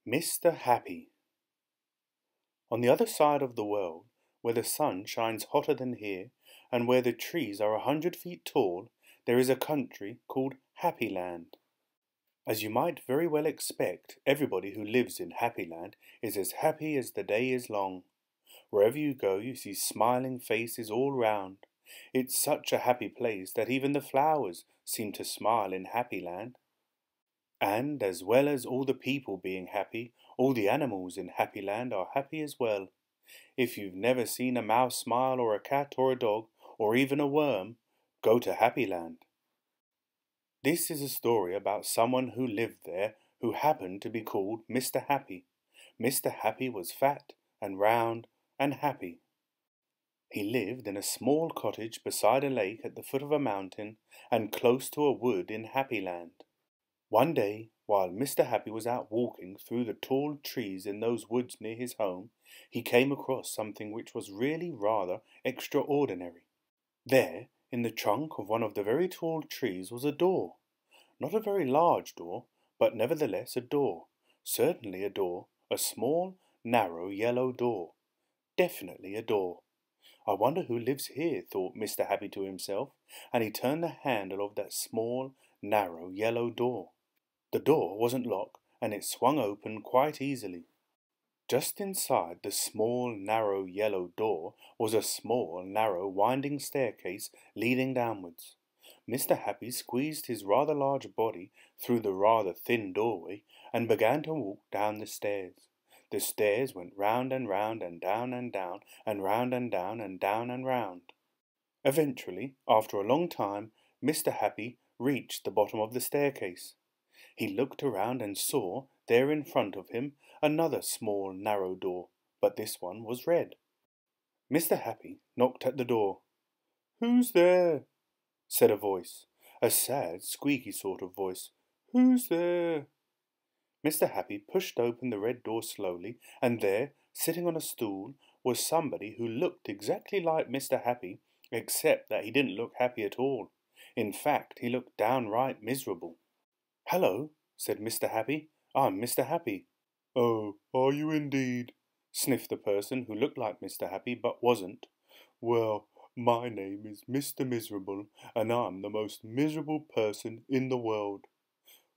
Mr. Happy. On the other side of the world, where the sun shines hotter than here, and where the trees are 100 feet tall, there is a country called Happyland. As you might very well expect, everybody who lives in Happyland is as happy as the day is long. Wherever you go, you see smiling faces all round. It's such a happy place that even the flowers seem to smile in Happyland. And as well as all the people being happy, all the animals in Happyland are happy as well. If you've never seen a mouse smile, or a cat, or a dog, or even a worm, go to Happyland. This is a story about someone who lived there who happened to be called Mr. Happy. Mr. Happy was fat and round and happy. He lived in a small cottage beside a lake at the foot of a mountain and close to a wood in Happyland. One day, while Mr. Happy was out walking through the tall trees in those woods near his home, he came across something which was really rather extraordinary. There, in the trunk of one of the very tall trees, was a door. Not a very large door, but nevertheless a door. Certainly a door, a small, narrow, yellow door. Definitely a door. I wonder who lives here, thought Mr. Happy to himself, and he turned the handle of that small, narrow, yellow door. The door wasn't locked, and it swung open quite easily. Just inside the small, narrow, yellow door was a small, narrow, winding staircase leading downwards. Mr. Happy squeezed his rather large body through the rather thin doorway and began to walk down the stairs. The stairs went round and round and down and down and round and down and down and round. Eventually, after a long time, Mr. Happy reached the bottom of the staircase. He looked around and saw, there in front of him, another small, narrow door, but this one was red. Mr. Happy knocked at the door. "Who's there?" said a voice, a sad, squeaky sort of voice. "Who's there?" Mr. Happy pushed open the red door slowly, and there, sitting on a stool, was somebody who looked exactly like Mr. Happy, except that he didn't look happy at all. In fact, he looked downright miserable. "Hello," said Mr. Happy. "I'm Mr. Happy." "Oh, are you indeed?" sniffed the person who looked like Mr. Happy but wasn't. "Well, my name is Mr. Miserable, and I'm the most miserable person in the world."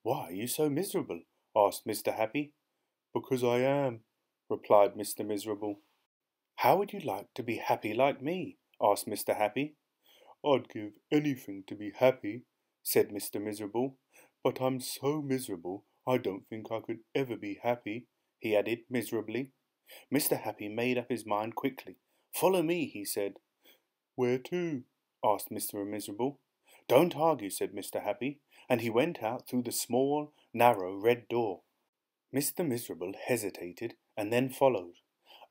"Why are you so miserable?" asked Mr. Happy. "Because I am," replied Mr. Miserable. "How would you like to be happy like me?" asked Mr. Happy. "I'd give anything to be happy," said Mr. Miserable. "But I'm so miserable I don't think I could ever be happy," he added miserably. Mr. Happy made up his mind quickly. "Follow me," he said. "Where to?" asked Mr. Miserable. "Don't argue," said Mr. Happy, and he went out through the small, narrow, red door. Mr. Miserable hesitated and then followed.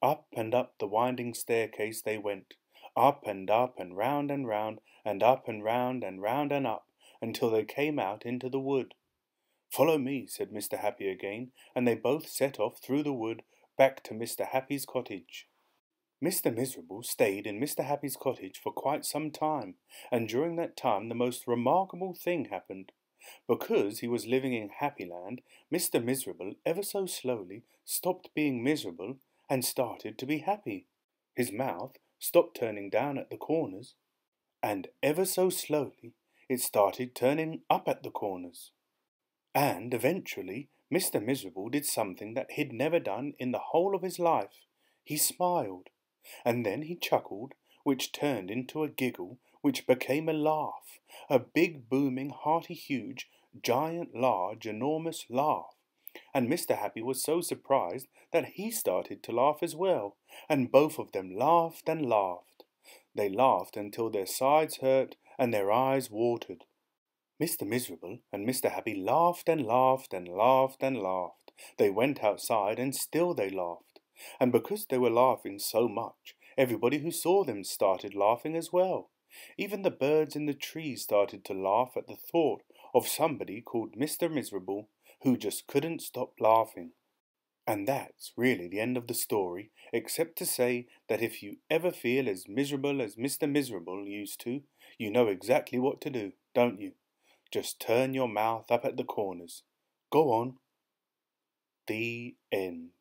Up and up the winding staircase they went, up and round and round, and up and round and up, until they came out into the wood. "Follow me," said Mr. Happy again, and they both set off through the wood back to Mr. Happy's cottage. Mr. Miserable stayed in Mr. Happy's cottage for quite some time, and during that time the most remarkable thing happened. Because he was living in Happyland, Mr. Miserable ever so slowly stopped being miserable and started to be happy. His mouth stopped turning down at the corners, and ever so slowly it started turning up at the corners. And eventually Mr. Miserable did something that he'd never done in the whole of his life. He smiled, and then he chuckled, which turned into a giggle, which became a laugh, a big, booming, hearty, huge, giant, large, enormous laugh. And Mr. Happy was so surprised that he started to laugh as well, and both of them laughed and laughed. They laughed until their sides hurt and their eyes watered. Mr. Miserable and Mr. Happy laughed and laughed and laughed and laughed. They went outside and still they laughed. And because they were laughing so much, everybody who saw them started laughing as well. Even the birds in the trees started to laugh at the thought of somebody called Mr. Miserable who just couldn't stop laughing. And that's really the end of the story, except to say that if you ever feel as miserable as Mr. Miserable used to, you know exactly what to do, don't you? Just turn your mouth up at the corners. Go on. The end.